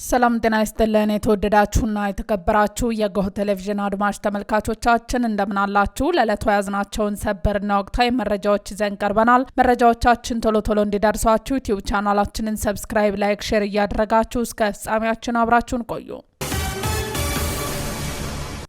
ሰላም ጤና ይስጥልን የተወደዳችሁና የተከበራችሁ የጎህ ቴሌቪዥን አድማጭ ተመልካቾቻችን እንደምን አላችሁ? ለዕለቱ ያዝናቸውን ሰበርና ወቅታዊ መረጃዎች ይዘን ቀርበናል። መረጃዎቻችን ቶሎ እንዲደርሷችሁ ዩቲዩብ ቻናላችንን ሰብስክራይብ፣ ላይክ፣ ሼር እያደረጋችሁ እስከ ፍጻሜያችን አብራችሁን ቆዩ።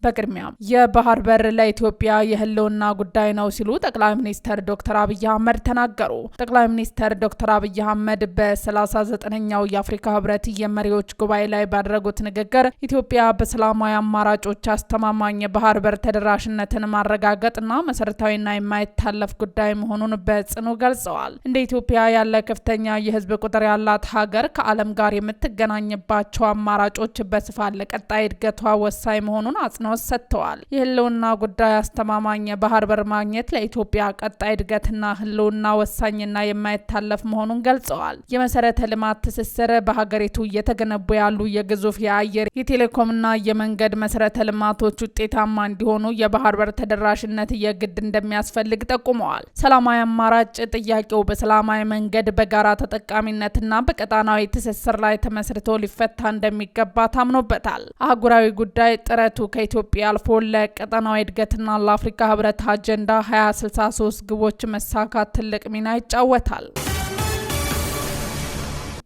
በቅድሚያ የባህር በር ለኢትዮጵያ የህልውና ጉዳይ ነው ሲሉ ጠቅላይ ሚኒስትር ዶክተር አብይ አህመድ ተናገሩ። ጠቅላይ ሚኒስትር ዶክተር አብይ አህመድ በ39ኛው የአፍሪካ ህብረት የመሪዎች ጉባኤ ላይ ባደረጉት ንግግር ኢትዮጵያ በሰላማዊ አማራጮች አስተማማኝ የባህር በር ተደራሽነትን ማረጋገጥና መሰረታዊና የማይታለፍ ጉዳይ መሆኑን በጽኑ ገልጸዋል። እንደ ኢትዮጵያ ያለ ከፍተኛ የህዝብ ቁጥር ያላት ሀገር ከዓለም ጋር የምትገናኝባቸው አማራጮች በስፋት ለቀጣይ እድገቷ ወሳኝ መሆኑን አጽንኦት ሰጥተዋል። የህልውና ጉዳይ አስተማማኝ የባህር በር ማግኘት ለኢትዮጵያ ቀጣይ እድገትና ህልውና ወሳኝና የማይታለፍ መሆኑን ገልጸዋል። የመሰረተ ልማት ትስስር በሀገሪቱ እየተገነቡ ያሉ የግዙፍ የአየር የቴሌኮምና የመንገድ መሰረተ ልማቶች ውጤታማ እንዲሆኑ የባህር በር ተደራሽነት የግድ እንደሚያስፈልግ ጠቁመዋል። ሰላማዊ አማራጭ ጥያቄው በሰላማዊ መንገድ በጋራ ተጠቃሚነትና በቀጣናዊ ትስስር ላይ ተመስርቶ ሊፈታ እንደሚገባ ታምኖበታል። አህጉራዊ ጉዳይ ጥረቱ ከኢትዮጵያ አልፎ ለቀጠናዊ እድገትና ለአፍሪካ ህብረት አጀንዳ 2063 ግቦች መሳካት ትልቅ ሚና ይጫወታል።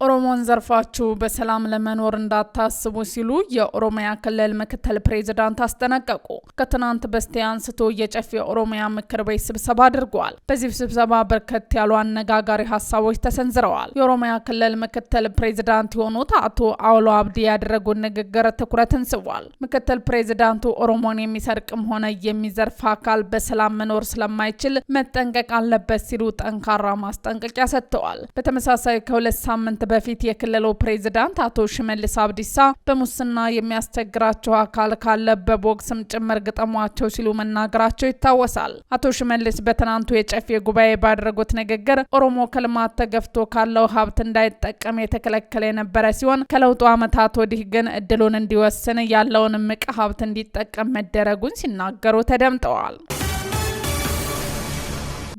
ኦሮሞን ዘርፋችሁ በሰላም ለመኖር እንዳታስቡ ሲሉ የኦሮሚያ ክልል ምክትል ፕሬዝዳንት አስጠነቀቁ። ከትናንት በስቲያ አንስቶ የጨፌ ኦሮሚያ ምክር ቤት ስብሰባ አድርገዋል። በዚህ ስብሰባ በርከት ያሉ አነጋጋሪ ሀሳቦች ተሰንዝረዋል። የኦሮሚያ ክልል ምክትል ፕሬዝዳንት የሆኑት አቶ አውሎ አብዲ ያደረጉት ንግግር ትኩረትን ስቧል። ምክትል ፕሬዝዳንቱ ኦሮሞን የሚሰርቅም ሆነ የሚዘርፍ አካል በሰላም መኖር ስለማይችል መጠንቀቅ አለበት ሲሉ ጠንካራ ማስጠንቀቂያ ሰጥተዋል። በተመሳሳይ ከሁለት ሳምንት በፊት የክልሉ ፕሬዝዳንት አቶ ሽመልስ አብዲሳ በሙስና የሚያስቸግራቸው አካል ካለ በቦክስም ጭምር ግጠሟቸው ሲሉ መናገራቸው ይታወሳል። አቶ ሽመልስ በትናንቱ የጨፌ ጉባኤ ባደረጉት ንግግር ኦሮሞ ከልማት ተገፍቶ ካለው ሀብት እንዳይጠቀም የተከለከለ የነበረ ሲሆን ከለውጡ ዓመታት ወዲህ ግን እድሉን እንዲወስን ያለውን እምቅ ሀብት እንዲጠቀም መደረጉን ሲናገሩ ተደምጠዋል።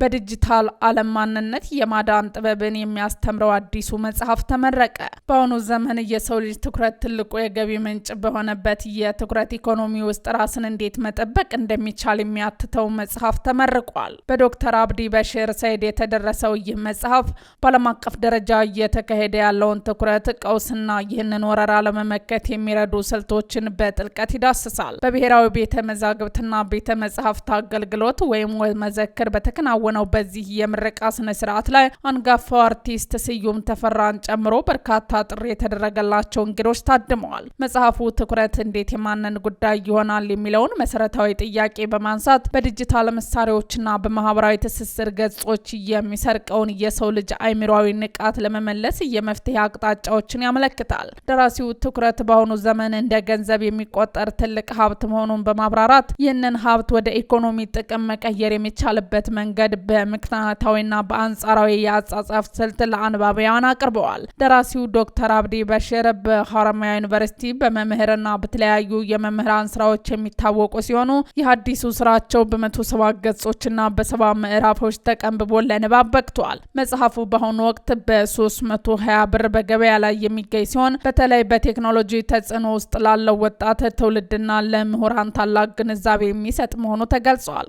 በዲጂታል ዓለም ማንነት የማዳን ጥበብን የሚያስተምረው አዲሱ መጽሐፍ ተመረቀ። በአሁኑ ዘመን የሰው ልጅ ትኩረት ትልቁ የገቢ ምንጭ በሆነበት የትኩረት ኢኮኖሚ ውስጥ ራስን እንዴት መጠበቅ እንደሚቻል የሚያትተው መጽሐፍ ተመርቋል። በዶክተር አብዲ በሽር ሰይድ የተደረሰው ይህ መጽሐፍ በዓለም አቀፍ ደረጃ እየተካሄደ ያለውን ትኩረት ቀውስና ይህንን ወረራ ለመመከት የሚረዱ ስልቶችን በጥልቀት ይዳስሳል። በብሔራዊ ቤተ መዛግብትና ቤተ መጽሐፍት አገልግሎት ወይም መዘክር በተከናወነ ነው። በዚህ የምረቃ ስነ ስርዓት ላይ አንጋፋው አርቲስት ስዩም ተፈራን ጨምሮ በርካታ ጥሪ የተደረገላቸው እንግዶች ታድመዋል። መጽሐፉ ትኩረት እንዴት የማንን ጉዳይ ይሆናል የሚለውን መሰረታዊ ጥያቄ በማንሳት በዲጂታል መሳሪያዎችና በማህበራዊ ትስስር ገጾች የሚሰርቀውን የሰው ልጅ አእምሯዊ ንቃት ለመመለስ የመፍትሄ አቅጣጫዎችን ያመለክታል። ደራሲው ትኩረት በአሁኑ ዘመን እንደ ገንዘብ የሚቆጠር ትልቅ ሀብት መሆኑን በማብራራት ይህንን ሀብት ወደ ኢኮኖሚ ጥቅም መቀየር የሚቻልበት መንገድ በምክንያታዊና በአንጻራዊ የአጻጻፍ ስልት ለአንባቢያን አቅርበዋል። ደራሲው ዶክተር አብዲ በሽር በሐረማያ ዩኒቨርሲቲ በመምህርና በተለያዩ የመምህራን ስራዎች የሚታወቁ ሲሆኑ የአዲሱ ስራቸው በ107 ገጾችና በ70 ምዕራፎች ተቀንብቦ ለንባብ በቅቷል። መጽሐፉ በአሁኑ ወቅት በ320 ብር በገበያ ላይ የሚገኝ ሲሆን በተለይ በቴክኖሎጂ ተጽዕኖ ውስጥ ላለው ወጣት ትውልድና ለምሁራን ታላቅ ግንዛቤ የሚሰጥ መሆኑ ተገልጿል።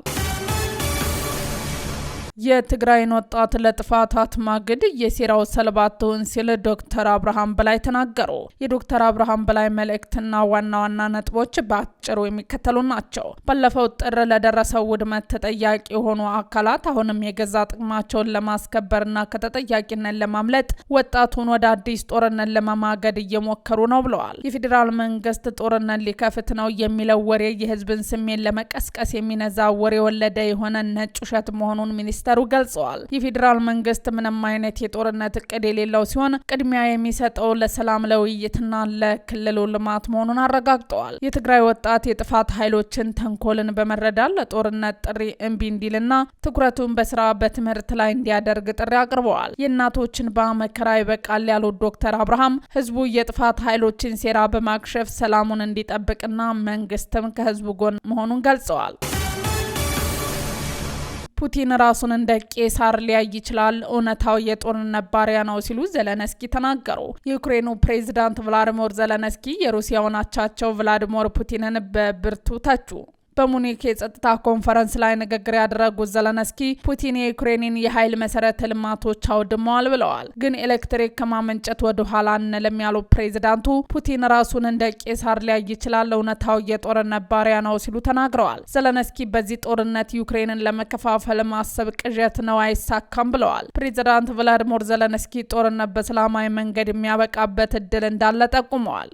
የትግራይን ወጣት ለጥፋት አትማግድ የሴራው ሰለባ ትሁን ሲል ዶክተር አብርሃም በላይ ተናገሩ። የዶክተር አብርሃም በላይ መልእክትና ዋና ዋና ነጥቦች በአጭሩ የሚከተሉ ናቸው። ባለፈው ጥር ለደረሰው ውድመት ተጠያቂ የሆኑ አካላት አሁንም የገዛ ጥቅማቸውን ለማስከበርና ከተጠያቂነት ለማምለጥ ወጣቱን ወደ አዲስ ጦርነት ለማማገድ እየሞከሩ ነው ብለዋል። የፌዴራል መንግስት ጦርነት ሊከፍት ነው የሚለው ወሬ የህዝብን ስሜት ለመቀስቀስ የሚነዛ ወሬ ወለደ የሆነ ነጭ ውሸት መሆኑን ሚኒስትር ሚኒስተሩ ገልጸዋል። የፌዴራል መንግስት ምንም አይነት የጦርነት እቅድ የሌለው ሲሆን ቅድሚያ የሚሰጠው ለሰላም፣ ለውይይትና ለክልሉ ልማት መሆኑን አረጋግጠዋል። የትግራይ ወጣት የጥፋት ኃይሎችን ተንኮልን በመረዳት ለጦርነት ጥሪ እምቢ እንዲልና ትኩረቱን በስራ በትምህርት ላይ እንዲያደርግ ጥሪ አቅርበዋል። የእናቶችን በመከራ ይበቃል ያሉት ዶክተር አብርሃም ህዝቡ የጥፋት ኃይሎችን ሴራ በማክሸፍ ሰላሙን እንዲጠብቅና መንግስትም ከህዝቡ ጎን መሆኑን ገልጸዋል። ፑቲን ራሱን እንደ ቄሳር ሊያይ ይችላል፣ እውነታው የጦርነት ባሪያ ነው ሲሉ ዘለንስኪ ተናገሩ። የዩክሬኑ ፕሬዝዳንት ቭላዲሚር ዘለንስኪ የሩሲያውን አቻቸው ቭላዲሚር ፑቲንን በብርቱ ተቹ። በሙኒክ የጸጥታ ኮንፈረንስ ላይ ንግግር ያደረጉት ዘለንስኪ ፑቲን የዩክሬንን የኃይል መሰረተ ልማቶች አውድመዋል ብለዋል። ግን ኤሌክትሪክ ከማመንጨት ወደ ኋላ አንልም ያሉት ፕሬዝዳንቱ ፑቲን ራሱን እንደ ቄሳር ሊያይ ይችላል፣ እውነታው የጦርነት ባሪያ ነው ሲሉ ተናግረዋል። ዘለንስኪ በዚህ ጦርነት ዩክሬንን ለመከፋፈል ማሰብ ቅዠት ነው፣ አይሳካም ብለዋል። ፕሬዝዳንት ቭላዲሚር ዘለንስኪ ጦርነት በሰላማዊ መንገድ የሚያበቃበት እድል እንዳለ ጠቁመዋል።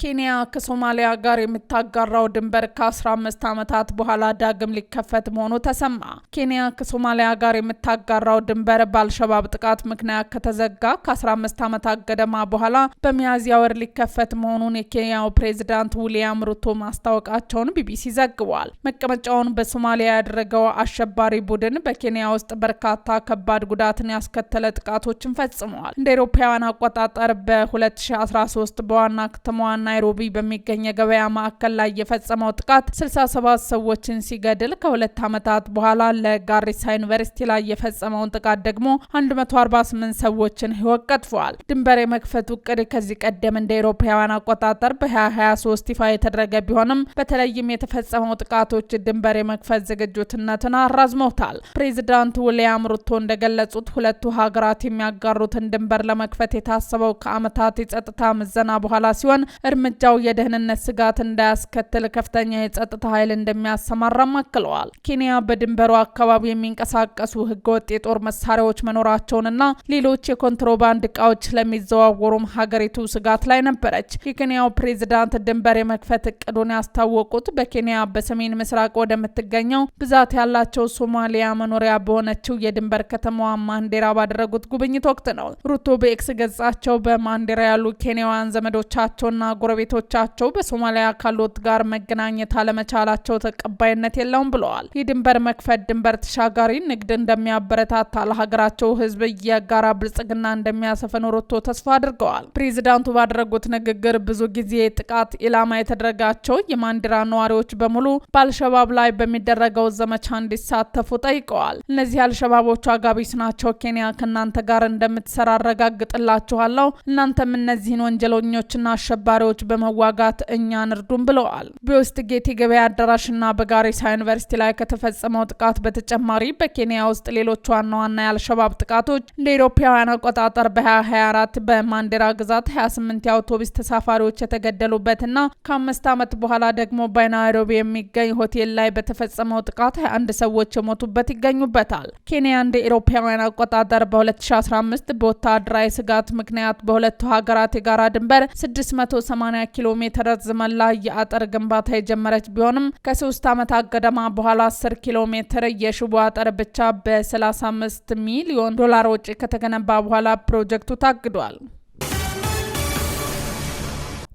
ኬንያ ከሶማሊያ ጋር የምታጋራው ድንበር ከ15 ዓመታት በኋላ ዳግም ሊከፈት መሆኑ ተሰማ። ኬንያ ከሶማሊያ ጋር የምታጋራው ድንበር በአልሸባብ ጥቃት ምክንያት ከተዘጋ ከ15 ዓመታት ገደማ በኋላ በሚያዝያ ወር ሊከፈት መሆኑን የኬንያው ፕሬዝዳንት ዊሊያም ሩቶ ማስታወቃቸውን ቢቢሲ ዘግቧል። መቀመጫውን በሶማሊያ ያደረገው አሸባሪ ቡድን በኬንያ ውስጥ በርካታ ከባድ ጉዳትን ያስከተለ ጥቃቶችን ፈጽመዋል። እንደ አውሮፓውያን አቆጣጠር በ2013 በዋና ከተማዋ ናይሮቢ በሚገኝ የገበያ ማዕከል ላይ የፈጸመው ጥቃት 67 ሰዎችን ሲገድል ከ2 ዓመታት በኋላ ለጋሪሳ ዩኒቨርሲቲ ላይ የፈጸመውን ጥቃት ደግሞ 148 ሰዎችን ሕይወት ቀጥፏል። ድንበር የመክፈቱ እቅድ ከዚህ ቀደም እንደ አውሮፓውያን አቆጣጠር በ2023 ይፋ የተደረገ ቢሆንም በተለይም የተፈጸመው ጥቃቶች ድንበር የመክፈት ዝግጁነትን አራዝመውታል። ፕሬዚዳንት ዊሊያም ሩቶ እንደገለጹት ሁለቱ ሀገራት የሚያጋሩትን ድንበር ለመክፈት የታሰበው ከዓመታት የጸጥታ ምዘና በኋላ ሲሆን እርምጃው የደህንነት ስጋት እንዳያስከትል ከፍተኛ የጸጥታ ኃይል እንደሚያሰማራም አክለዋል። ኬንያ በድንበሩ አካባቢ የሚንቀሳቀሱ ህገወጥ የጦር መሳሪያዎች መኖራቸውንና ሌሎች የኮንትሮባንድ እቃዎች ስለሚዘዋወሩም ሀገሪቱ ስጋት ላይ ነበረች። የኬንያው ፕሬዝዳንት ድንበር የመክፈት እቅዱን ያስታወቁት በኬንያ በሰሜን ምስራቅ ወደምትገኘው ብዛት ያላቸው ሶማሊያ መኖሪያ በሆነችው የድንበር ከተማዋ ማንዴራ ባደረጉት ጉብኝት ወቅት ነው። ሩቶ በኤክስ ገጻቸው በማንዴራ ያሉ ኬንያውያን ዘመዶቻቸውና ጎረቤቶቻቸው በሶማሊያ ካሉት ጋር መገናኘት አለመቻላቸው ተቀባይነት የለውም ብለዋል። የድንበር መክፈት ድንበር ተሻጋሪ ንግድ እንደሚያበረታታ ለሀገራቸው ህዝብ የጋራ ብልጽግና እንደሚያሰፍን ሩቶ ተስፋ አድርገዋል። ፕሬዝዳንቱ ባደረጉት ንግግር ብዙ ጊዜ ጥቃት ኢላማ የተደረጋቸው የማንዴራ ነዋሪዎች በሙሉ በአልሸባብ ላይ በሚደረገው ዘመቻ እንዲሳተፉ ጠይቀዋል። እነዚህ አልሸባቦቹ አጋቢስ ናቸው፣ ኬንያ ከእናንተ ጋር እንደምትሰራ አረጋግጥላችኋለሁ፣ እናንተም እነዚህን ወንጀለኞችና አሸባሪዎች በመዋጋት እኛን እርዱን ብለዋል። በዌስትጌት የገበያ አዳራሽና በጋሪሳ ዩኒቨርሲቲ ላይ ከተፈጸመው ጥቃት በተጨማሪ በኬንያ ውስጥ ሌሎች ዋና ዋና የአልሸባብ ጥቃቶች እንደ አውሮፓውያን አቆጣጠር በ2024 በማንዴራ ግዛት 28 የአውቶቡስ ተሳፋሪዎች የተገደሉበትና ከ5 ዓመት በኋላ ደግሞ በናይሮቢ የሚገኝ ሆቴል ላይ በተፈጸመው ጥቃት 21 ሰዎች የሞቱበት ይገኙበታል። ኬንያ እንደ አውሮፓውያን አቆጣጠር በ2015 በወታደራዊ ስጋት ምክንያት በሁለቱ ሀገራት የጋራ ድንበር 680 ኪሎ ሜትር ርዝመት ላይ የአጥር ግንባታ የጀመረች ቢሆንም ከ3 ዓመታት ገደማ በኋላ 10 ኪሎ ሜትር የሽቦ አጥር ብቻ በ35 ሚሊዮን ዶላር ወጪ ከተገነባ በኋላ ፕሮጀክቱ ታግዷል።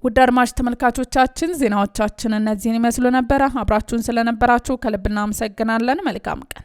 ውድ አድማጭ ተመልካቾቻችን ዜናዎቻችን እነዚህን ይመስሉ ነበር። አብራችሁን ስለነበራችሁ ከልብ እናመሰግናለን። መልካም ቀን።